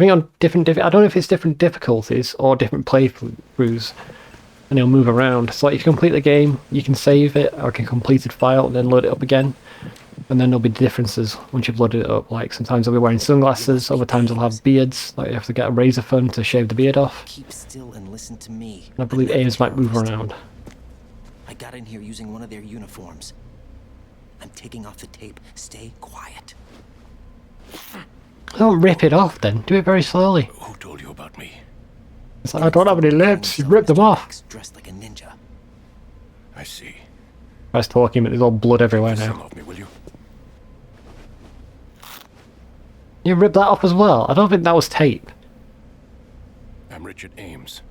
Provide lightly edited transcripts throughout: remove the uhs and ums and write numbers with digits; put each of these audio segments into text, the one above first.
think on different I don't know if it's different difficulties or different playthroughs, and it'll move around. So like, if you complete the game, you can save it like a completed file and then load it up again, and then there'll be differences once you've loaded it up. Like sometimes they'll be wearing sunglasses, other times they'll have beards, like you have to get a razor phone to shave the beard off. Keep still and listen to me. And I believe aims might move around. I got in here using one of their uniforms. I'm taking off the tape. Stay quiet. Don't rip it off then. Do it very slowly. Who told you about me? It's like, I don't have any lips. You ripped them off. Dressed like a ninja. I see. I was talking, but there's all blood everywhere Sing now. off me, will you? You ripped that off as well? I don't think that was tape. I'm Richard Ames.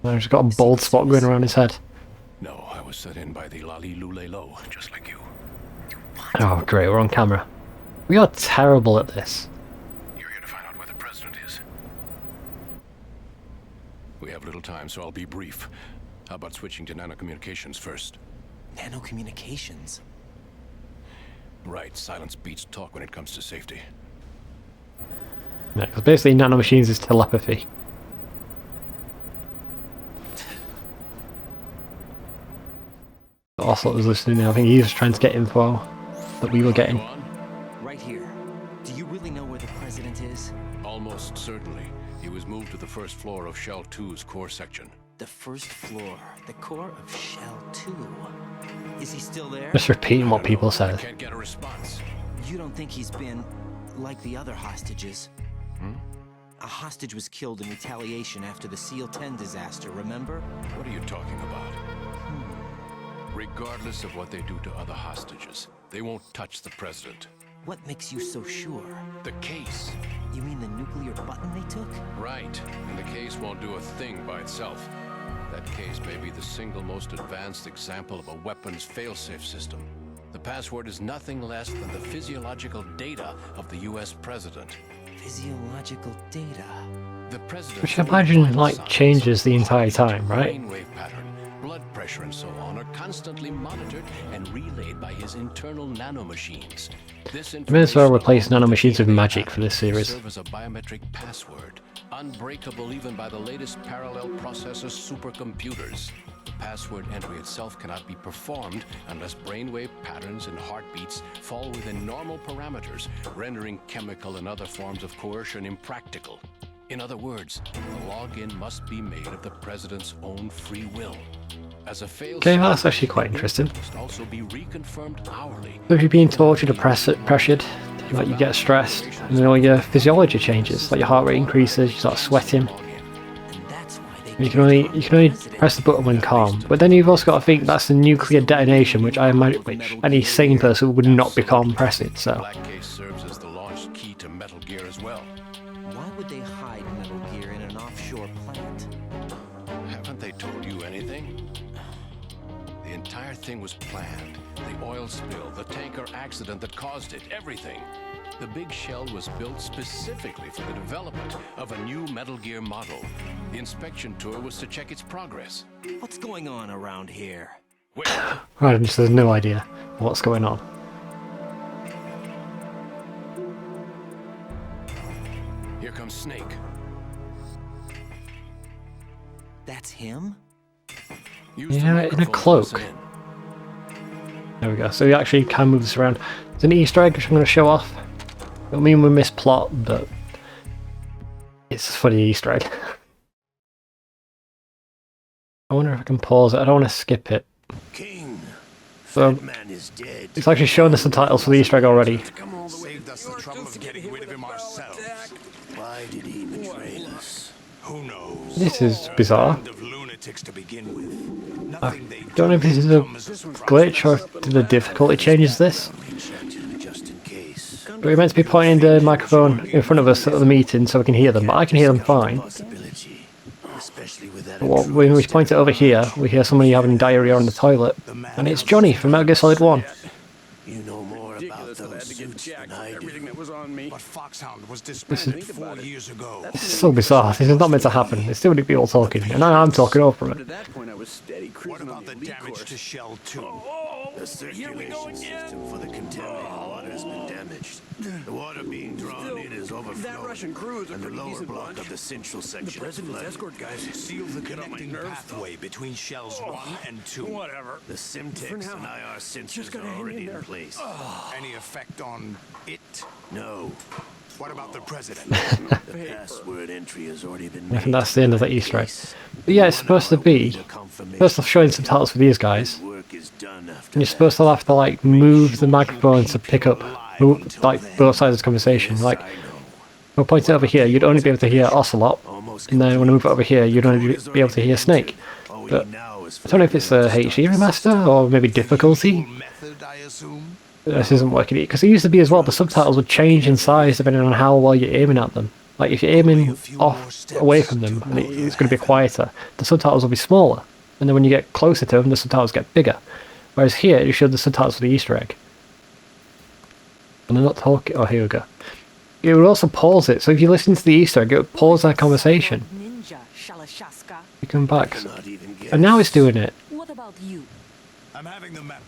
I've just got a bald spot going around his head. No, I was set in by the Lali Lule Lo, just like you. Oh great, we're on camera. We are terrible at this. You're here to find out where the president is. We have little time, so I'll be brief. How about switching to nanocommunications first? Nanocommunications? Right, silence beats talk when it comes to safety. Yeah, 'cause basically nanomachines is telepathy. Ocelot was listening. I think he was trying to get info that we were getting. Go on. Right here. Do you really know where the president is? Almost certainly. He was moved to the first floor of Shell 2's core section. The first floor. The core of Shell 2. Is he still there? Just repeating what people I said. can't get a response. You don't think he's been like the other hostages? A hostage was killed in retaliation after the SEAL 10 disaster, remember? What are you talking about? Regardless of what they do to other hostages, they won't touch the president. What makes you so sure? The case. You mean the nuclear button they took? Right, and the case won't do a thing by itself. That case may be the single most advanced example of a weapons failsafe system. The password is nothing less than the physiological data of the US president. Physiological data. The president. Which I imagine like changes the entire time, right? Brainwave pattern, blood pressure and so on are constantly monitored and relayed by his internal nanomachines. This May as well information replace along nanomachines with the magic for this pattern series. serve as a biometric password, unbreakable even by the latest parallel processor supercomputers. The password entry itself cannot be performed unless brainwave patterns and heartbeats fall within normal parameters, rendering chemical and other forms of coercion impractical. In other words, the login must be made of the president's own free will. As a failed Okay, well, that's actually quite interesting. must also be reconfirmed hourly. So if you're being tortured or pressured, like you get stressed, and then all your physiology changes, like your heart rate increases, you start sweating. And that's why they You can only press the button when calm. But then you've also got to think that's a nuclear detonation, which I imagine which any sane person would not be calm pressing. So Black Case serves as the launch key to Metal Gear as well. Why would they hide Metal Gear in an offshore plant? Haven't they told you anything? The entire thing was planned. The oil spill, the tanker accident that caused it, everything. The big shell was built specifically for the development of a new Metal Gear model. The inspection tour was to check its progress. What's going on around here? Wait, I just have no idea what's going on. here comes Snake. That's him? Use Yeah, the in a microphone to cloak. listen in. There we go. So you actually can move this around. It's an Easter egg which I'm going to show off. I don't mean we miss plot, but it's a funny Easter egg. I wonder if I can pause it. I don't want to skip it. King, So man is dead. it's actually showing the subtitles for the Easter egg already. Come all the way. Saved us the trouble of getting rid of him ourselves. Why did he betray us? Who knows? This is bizarre. Band of lunatics to begin with. I Nothing they don't know if this is a glitch or if the difficulty changes this. just in case. But we're meant to be pointing the microphone in front of us at the meeting so we can hear them, but I can hear them fine. Possibility, especially with that. But when we point it over here, we hear somebody having diarrhea on the toilet. And it's Johnny from Metal Gear Solid 1. You know more about those suits than I do. Everything that was on me. But Foxhound was disbanded 4 years ago. This is so bizarre. This is not meant to happen. There's too many people talking, and I'm talking over At it. that point, I was steady What cruising on about the elite damage course. to Shell 2? The circulation system for the contaminated water has been damaged. The water being drawn in is overflowing. That Russian crew is a and the pretty lower decent block bunch. of the central section The president's flooded. escort guys Seal the get on my connecting nerves, pathway between shells 1 and 2. Whatever. The Simtex For now, and IR just sensors gotta are hang already in in there. place. Any effect on it? No. What about the president? The password entry has already been I made. think that's the end of the Easter egg. Place. But yeah, it's supposed to be. The confirmation First off, showing subtitles for these guys. work is done after And you're that. supposed to have to like move the microphone to pick up like both sides of the conversation. Like, I know. if I point it over here, you'd only be able to hear Ocelot, and then when I move it over here, you'd only be able to hear Snake. All we But need now is I don't know if it's a HD remaster or maybe difficulty. Method, I assume. This isn't working because it used to be as well. The subtitles would change in size depending on how well you're aiming at them. Like if you're aiming off away from them and it's going to be quieter, the subtitles will be smaller. And then when you get closer to them, the subtitles get bigger. Whereas here, it showed the subtitles for the Easter egg. And they're not talking. Oh, here we go. It would also pause it. So if you listen to the Easter egg, it would pause that conversation. Ninja Shalashaska. You come back. not even guess. And now it's doing it. What about you? I'm having the map.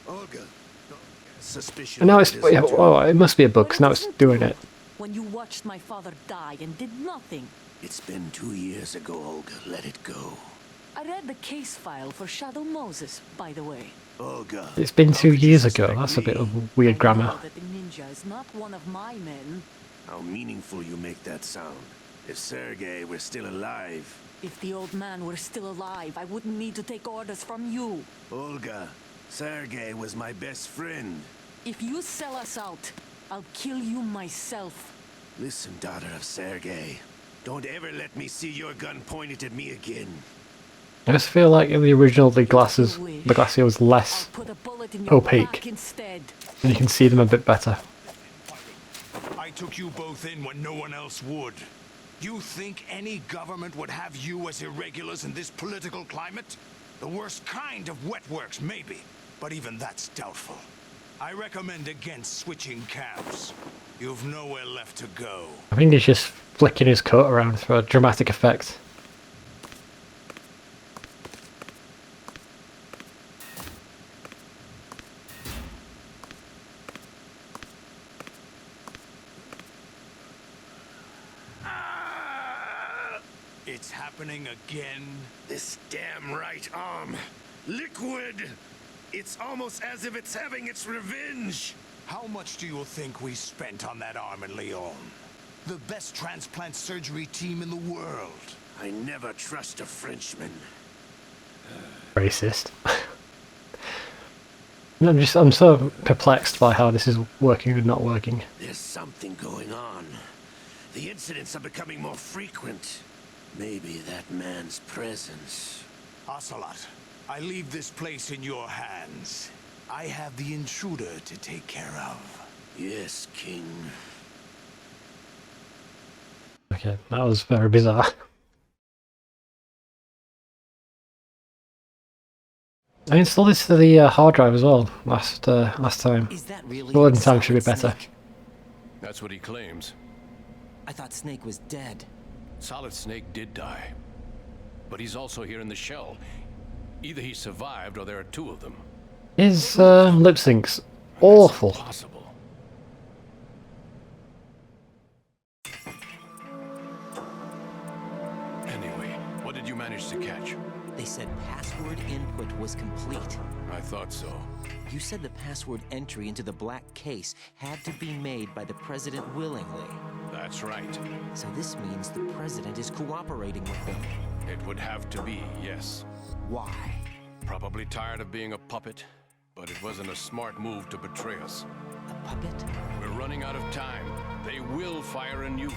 Olga. Suspicion. And now of it's. it isn't true. Oh, it must be a bug because now it's doing it. When you watched my father die and did nothing. It's been 2 years ago, Olga. Let it go. I read the case file for Shadow Moses, by the way. Olga. It's been how 2 could you years ago. suspect That's a bit me? of weird I grammar. know that the ninja is not one of my men. How meaningful you make that sound. If Sergei were still alive. If the old man were still alive, I wouldn't need to take orders from you. Olga. Sergei was my best friend. If you sell us out, I'll kill you myself. Listen, daughter of Sergei. Don't ever let me see your gun pointed at me again. I just feel like in the original, the glacier was I'll less, put a bullet in your Opaque. back instead. and you can see them a bit better. I took you both in when no one else would. You think any government would have you as irregulars in this political climate? The worst kind of wet works, maybe. But even that's doubtful. I recommend against switching camps. You've nowhere left to go. I think he's just flicking his coat around for a dramatic effect. It's happening again. This damn right arm. Liquid! It's almost as if it's having its revenge. How much do you think we spent on that arm in Lyon? The best transplant surgery team in the world. I never trust a Frenchman. Racist. I'm so perplexed by how this is working and not working. There's something going on. The incidents are becoming more frequent. Maybe that man's presence. Ocelot, I leave this place in your hands. I have the intruder to take care of. Yes, King. Okay, that was very bizarre. I installed this to the hard drive as well last time. Is that really Loading time should be Solid better. Snake? That's what he claims. I thought Snake was dead. Solid Snake did die. But he's also here in the shell. Either he survived or there are two of them. His lip sync's awful. Possible. Anyway, what did you manage to catch? They said password input was complete. I thought so. You said the password entry into the black case had to be made by the president willingly. That's right. So this means the president is cooperating with them. It would have to be, yes. Why? Probably tired of being a puppet, but it wasn't a smart move to betray us. A puppet? We're running out of time. They will fire a nuke.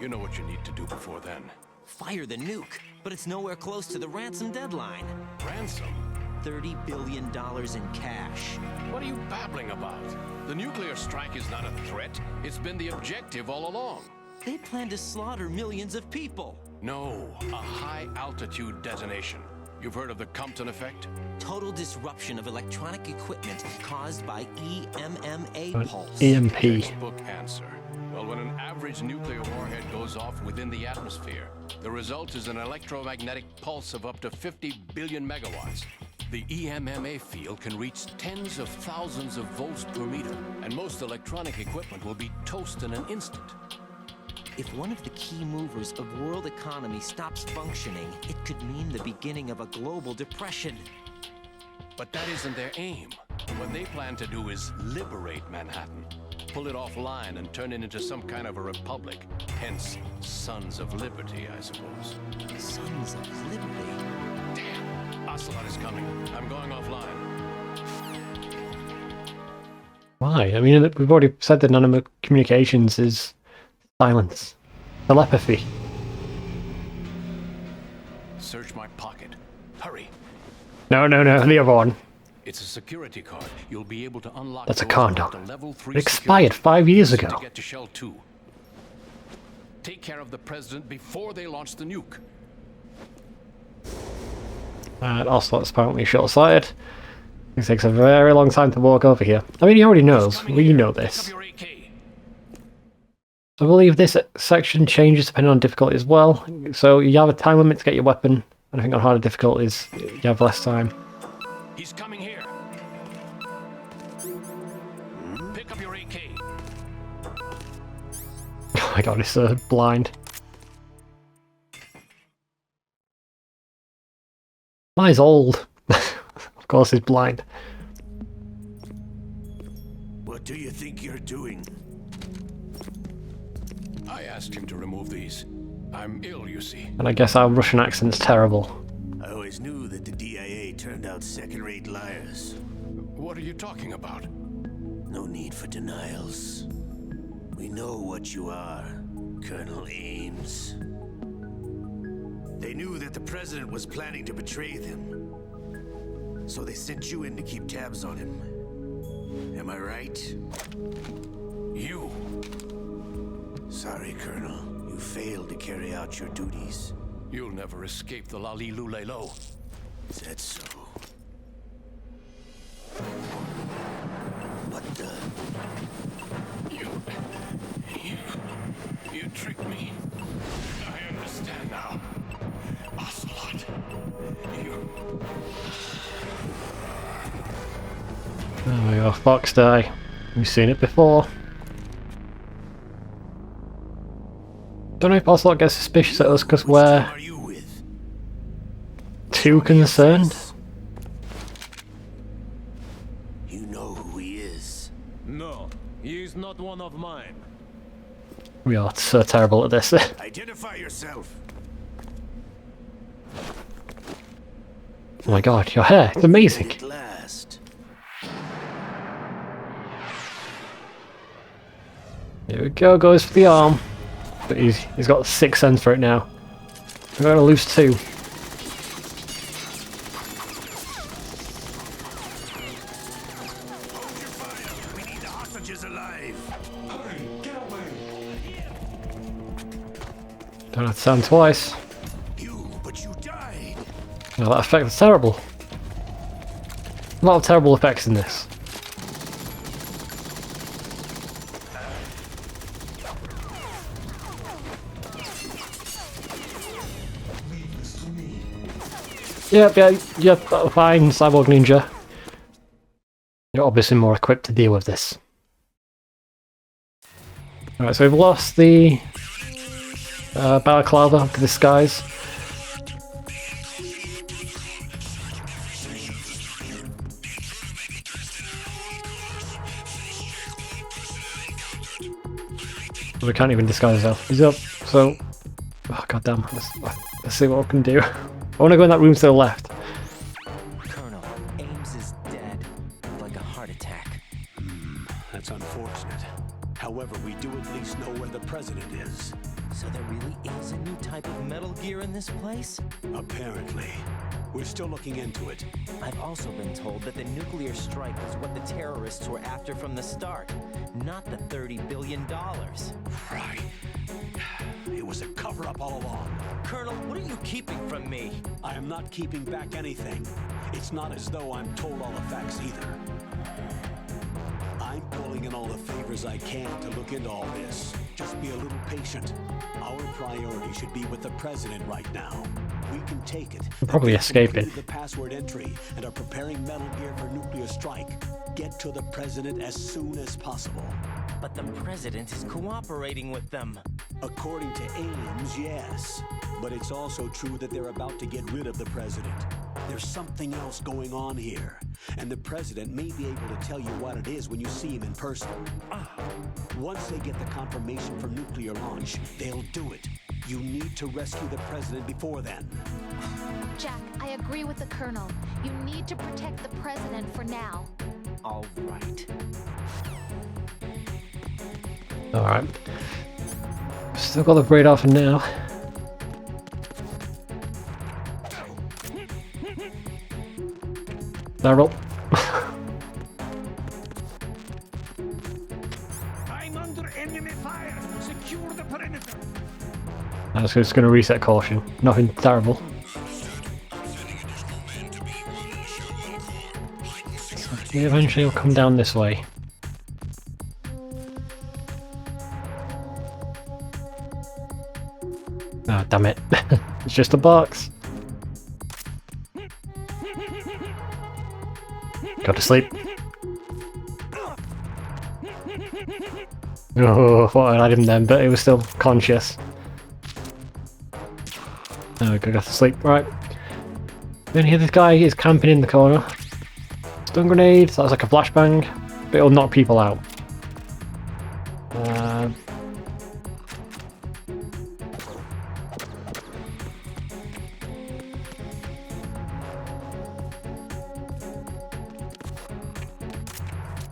You know what you need to do before then. Fire the nuke, but it's nowhere close to the ransom deadline. Ransom? $30 billion in cash. What are you babbling about? The nuclear strike is not a threat. It's been the objective all along. They plan to slaughter millions of people. No, a high-altitude detonation. You've heard of the Compton effect? Total disruption of electronic equipment caused by EMMA pulse. EMP. Textbook answer. Well, when an average nuclear warhead goes off within the atmosphere, the result is an electromagnetic pulse of up to 50 billion megawatts. The EMMA field can reach tens of thousands of volts per meter, and most electronic equipment will be toast in an instant. If one of the key movers of world economy stops functioning, it could mean the beginning of a global depression. But that isn't their aim. What they plan to do is liberate Manhattan, pull it offline and turn it into some kind of a republic. Hence, Sons of Liberty, I suppose. Sons of Liberty? Damn, Ocelot is coming. I'm going offline. Why? I mean, we've already said that none of communications is silence. Telepathy. Search my pocket. Hurry. No, the other one. It's a security card. You'll be able to unlock That's a doors condom. up to level 3 It expired 5 years ago. to get to Shell 2. Take care of the president before they launch the nuke. And Ocelot's apparently short-sighted. It takes a very long time to walk over here. I mean, he already knows. We know this. Pick up your AK. I believe this section changes depending on difficulty as well. So you have a time limit to get your weapon. And I think on harder difficulties, you have less time. He's coming here. Pick up your AK. Oh my god, it's blind. He's old. Of course he's blind. What do you think you're doing? I asked him to remove these. I'm ill, you see. And I guess our Russian accent's terrible. I always knew that the DIA turned out second-rate liars. What are you talking about? No need for denials. We know what you are, Colonel Ames. They knew that the president was planning to betray them. So they sent you in to keep tabs on him. Am I right? You. Sorry, Colonel. You failed to carry out your duties. You'll never escape the Lali Lulelo. Is that so? What the? You tricked me. I understand now. Ocelot. There we go, Fox Die. We've seen it before. Don't know if Ocelot gets suspicious at us because Which we're team are you with? too concerned. You know who he is. No, he is not one of mine. We are so terrible at this. Identify yourself. Oh my god, your hair, it's amazing. At last. Here we go, goes for the arm. But he's got 6 cents for it now. We're going to lose 2. We need the hostages alive. Don't have to sound twice. But you died. Oh, that effect was terrible. A lot of terrible effects in this. Yep, fine, Cyborg Ninja. You're obviously more equipped to deal with this. Alright, so we've lost the Balaclava to the skies. We can't even disguise ourselves. He's up, so... Oh, goddamn. Let's see what we can do. I want to go in that room to the left. Colonel, Ames is dead. Like a heart attack. That's unfortunate. However, we do at least know where the president is. So there really is a new type of Metal Gear in this place? Apparently. We're still looking into it. I've also been told that the nuclear strike was what the terrorists were after from the start, not the $30 billion. Right. It was a cover-up all along. Colonel, what are you keeping from me? I am not keeping back anything. It's not as though I'm told all the facts either. I'm pulling in all the favors I can to look into all this, Just be a little patient. Our priority should be with the president right now. We can take it. We'll probably They've escape it. completed the password entry and are preparing Metal Gear for nuclear strike. Get to the president as soon as possible. But the president is cooperating with them. According to Ames, yes. But it's also true that they're about to get rid of the president. There's something else going on here, and the president may be able to tell you what it is when you see him in person. Once they get the confirmation for nuclear launch, they'll do it. You need to rescue the president before then. Jack, I agree with the Colonel. You need to protect the president for now. All right. Alright. Still got the radar for now. Daryl. I'm under enemy fire. Secure the perimeter. I'm just going to reset caution. Nothing terrible. So eventually will come down this way. Oh, damn it. It's just a box. Go to sleep. Oh, I thought I had him then, but he was still conscious. Oh, go to sleep. Right. Then here this guy is camping in the corner. Stun grenade, so that's like a flashbang, but it'll knock people out.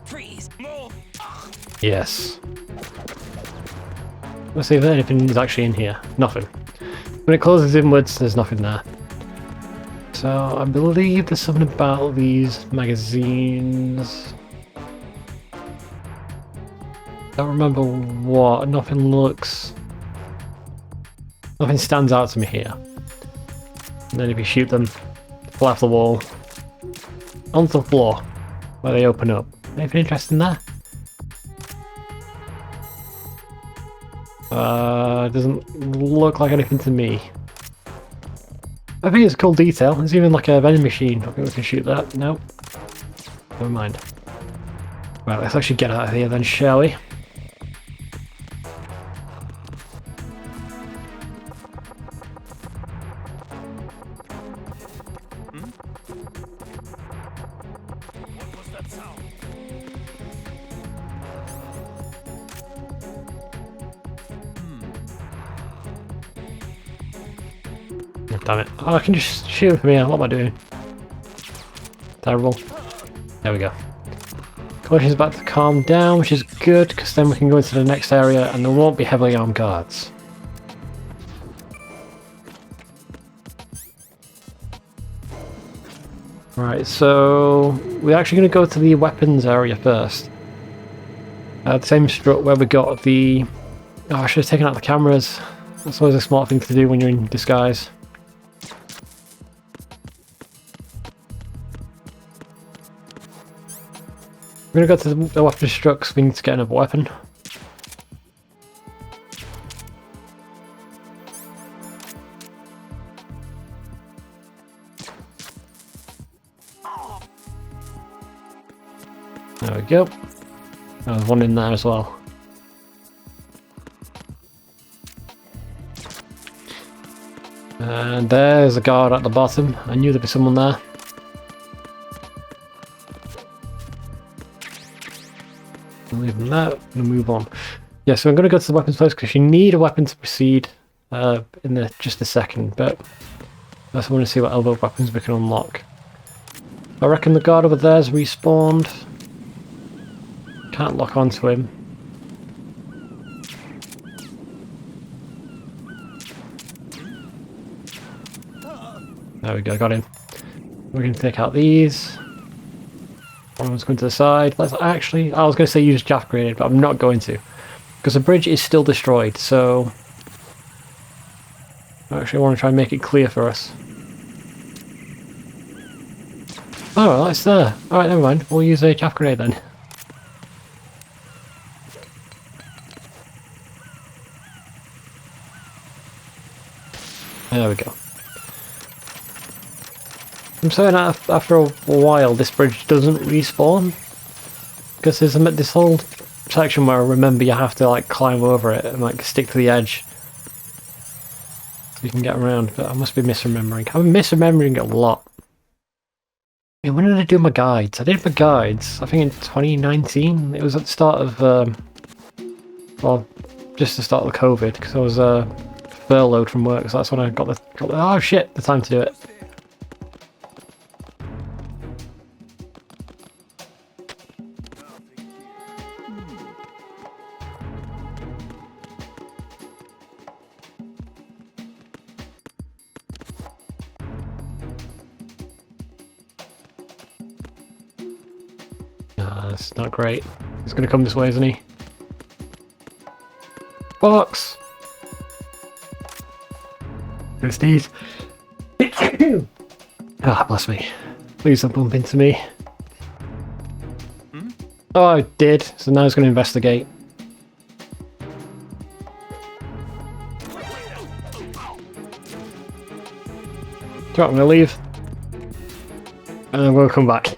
Freeze! Move! Yes. Let's see if anything is actually in here. Nothing. When it closes inwards, there's nothing there. So I believe there's something about these magazines. Don't remember what. Nothing stands out to me here. And then if you shoot them, fly off the wall, onto the floor, where they open up. Anything interesting there? Doesn't look like anything to me. I think it's a cool detail. There's even like a vending machine. I think we can shoot that. No. Never mind. Right, let's actually get out of here then, shall we? Damn it. Oh, I can just shoot from here. What am I doing? Terrible. There we go. Collision's about to calm down, which is good, because then we can go into the next area and there won't be heavily armed guards. Right, so we're actually going to go to the weapons area first. The same strut where we got the... Oh, I should have taken out the cameras. That's always a smart thing to do when you're in disguise. We're going to go to the weapon strut because we need to get another weapon. There we go. There's one in there as well. And there's a guard at the bottom. I knew there'd be someone there. I'll leave them there. I'm going to move on. Yeah, so I'm going to go to the weapons place because you need a weapon to proceed in just a second. But I just want to see what other weapons we can unlock. I reckon the guard over there's respawned. Can't lock onto him. There we go, got him. We're going to take out these. One was going to the side. Let's actually... I was going to say use chaff grenade, but I'm not going to. Because the bridge is still destroyed, so... I actually want to try and make it clear for us. Oh, it's there. Alright, never mind. We'll use a chaff grenade then. There we go. I'm saying after a while this bridge doesn't respawn. Because there's this whole section where I remember you have to like climb over it and like stick to the edge. So you can get around, but I must be misremembering. I'm misremembering a lot. I mean, when did I do my guides? I did my guides, I think in 2019. It was at the start of, well, just the start of COVID, because I was furloughed from work, so that's when I got the oh shit, the time to do it. That's not great. He's gonna come this way, isn't he? Box! Gonna sneeze. Ah, bless me. Please don't bump into me. Oh, I did. So now he's gonna investigate. So I'm gonna leave. And then we'll come back.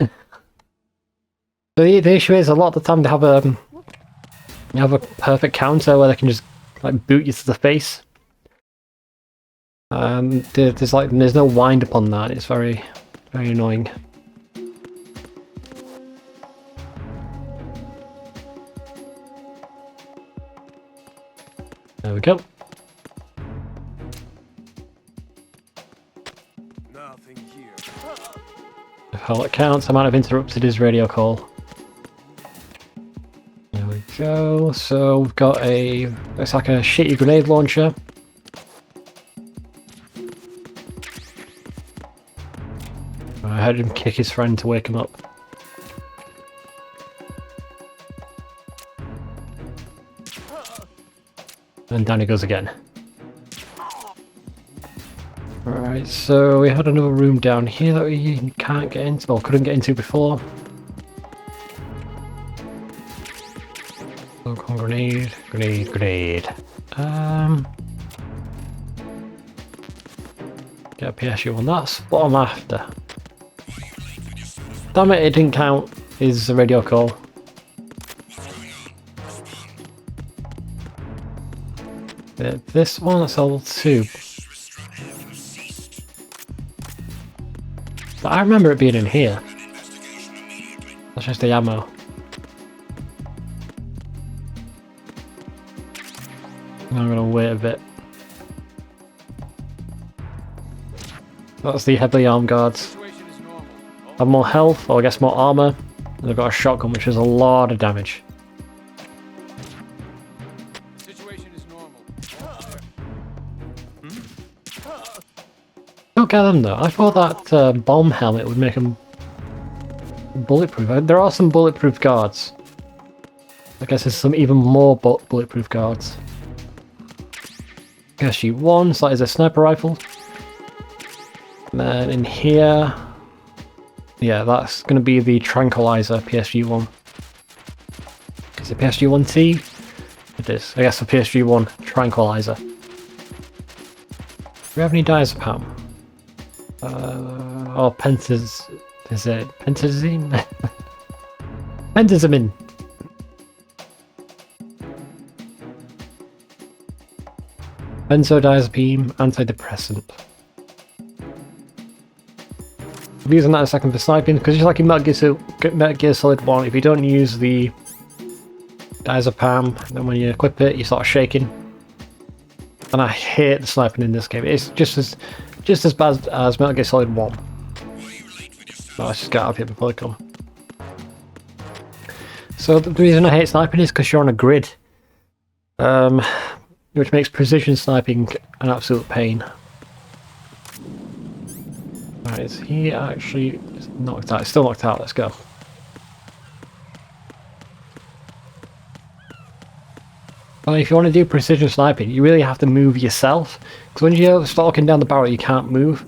So the issue is a lot of the time they have a perfect counter where they can just like boot you to the face. There's no wind up on that. It's very annoying. There we go. Nothing here. If all it counts, I might have interrupted his radio call. There we go. So we've got it's like a shitty grenade launcher. I heard him kick his friend to wake him up. And down he goes again. Alright, so we had another room down here that we can't get into, or couldn't get into before. So come on, grenade. Get a PSU on that. What I'm after. Damn it didn't count his radio call. This one, that's level 2. But I remember it being in here. That's just the ammo. I'm gonna wait a bit. That's the heavily armed guards. Have more health, or I guess more armor. And they've got a shotgun, which is a lot of damage. Don't get them though. I thought that bomb helmet would make them bulletproof. There are some bulletproof guards. I guess there's some even more bulletproof guards. PSG-1, so that is a sniper rifle. And then in here, yeah, that's going to be the tranquilizer PSG-1. Is it PSG-1T? It is. I guess the PSG-1 tranquilizer. Do we have any diazepam? Oh, is it pentazine? Pentazimine. Benzodiazepine, antidepressant. I'm using that in a second for sniping, because just like in Metal Gear Solid 1, if you don't use the diazepam, then when you equip it, you start shaking. And I hate the sniping in this game. It's just as bad as Metal Gear Solid 1. So let's just get out of here before they come. So the reason I hate sniping is because you're on a grid. Which makes precision sniping an absolute pain. Right, is he actually knocked out? It's still knocked out, let's go. Well, if you want to do precision sniping, you really have to move yourself. Because when you start looking down the barrel, you can't move.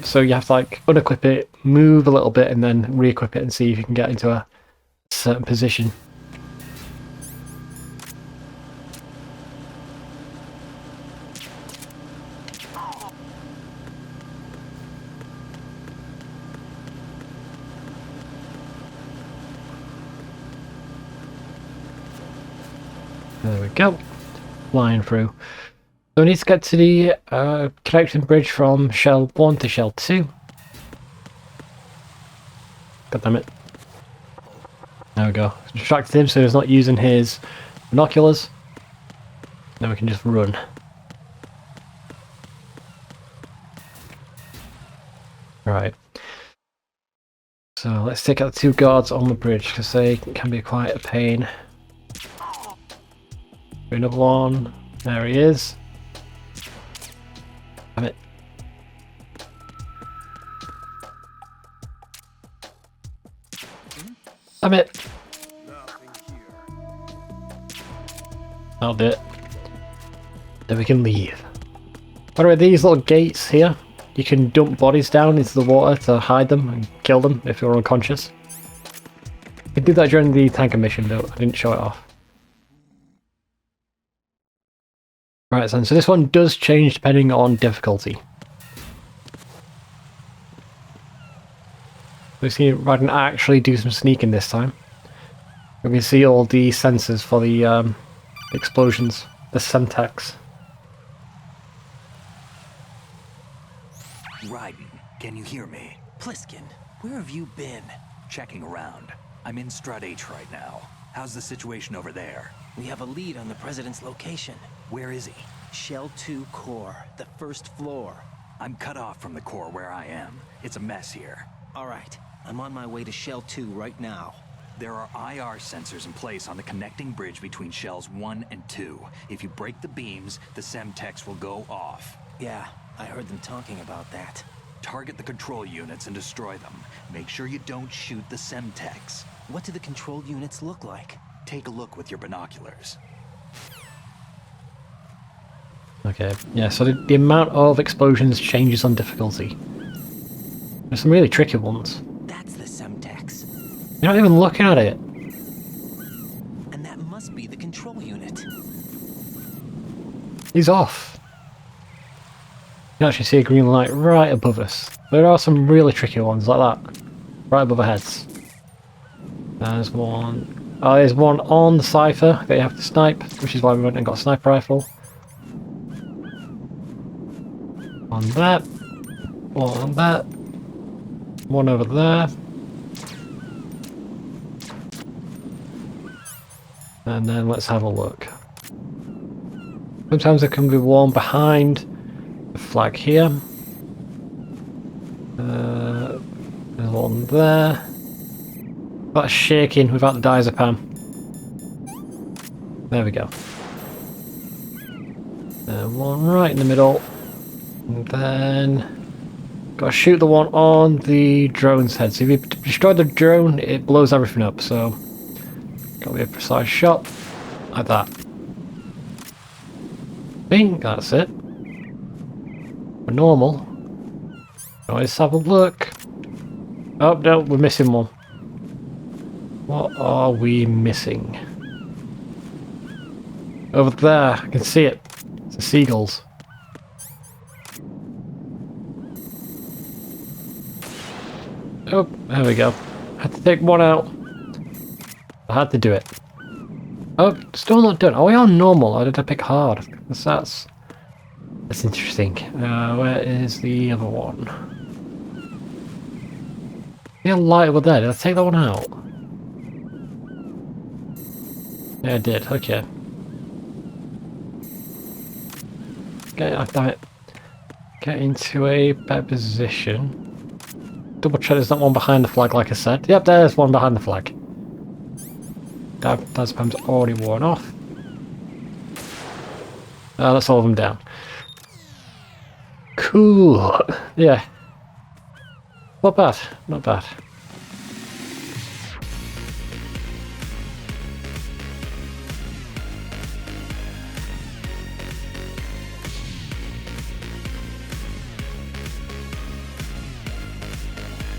So you have to like unequip it, move a little bit, and then re-equip it and see if you can get into a certain position. There we go. Flying through. So we need to get to the connecting bridge from Shell 1 to Shell 2. God damn it. There we go. Distracted him so he's not using his binoculars. Then we can just run. Right. So let's take out the 2 guards on the bridge because they can be quite a pain. Another one. There he is. Damn it. Damn it. That'll do it. Then we can leave. By the way, these little gates here, you can dump bodies down into the water to hide them and kill them if you're unconscious. You can do that during the tanker mission though, I didn't show it off. Right then, so this one does change depending on difficulty. We see Raiden actually do some sneaking this time. We can see all the sensors for the explosions, the Semtex. Raiden, can you hear me? Pliskin, where have you been? Checking around. I'm in Strut H right now. How's the situation over there? We have a lead on the President's location. Where is he? Shell 2 core, the 1st floor. I'm cut off from the core where I am. It's a mess here. All right, I'm on my way to Shell 2 right now. There are IR sensors in place on the connecting bridge between Shells 1 and 2. If you break the beams, the Semtex will go off. Yeah, I heard them talking about that. Target the control units and destroy them. Make sure you don't shoot the Semtex. What do the control units look like? Take a look with your binoculars. Okay, yeah, so the amount of explosions changes on difficulty. There's some really tricky ones. That's the Semtex. You're not even looking at it. And that must be the control unit. He's off. You can actually see a green light right above us. There are some really tricky ones like that. Right above our heads. There's one. Oh, there's one on the Cypher that you have to snipe, which is why we went and got a sniper rifle. On that. One on that. One over there. And then let's have a look. Sometimes there can be one behind the flag here. There's one there. That's shaking without the diazepam. There we go. One right in the middle. And then gotta shoot the one on the drone's head. So if you destroy the drone, it blows everything up. So gotta be a precise shot like that. I think that's it. For normal. Let's have a look. Oh no, we're missing one. What are we missing? Over there, I can see it. It's the seagulls. Oh, there we go. I had to take one out. I had to do it. Oh, still not done. Oh, we are normal. Or did I pick hard? That's interesting. Where is the other one? The light over there. Did I take that one out? Yeah, I did. Okay. Damn it. Get into a better position. Double check there's not one behind the flag, like I said. Yep, there's one behind the flag. That's pam's already worn off. That's all of them down. Cool. Yeah. Not bad. Not bad.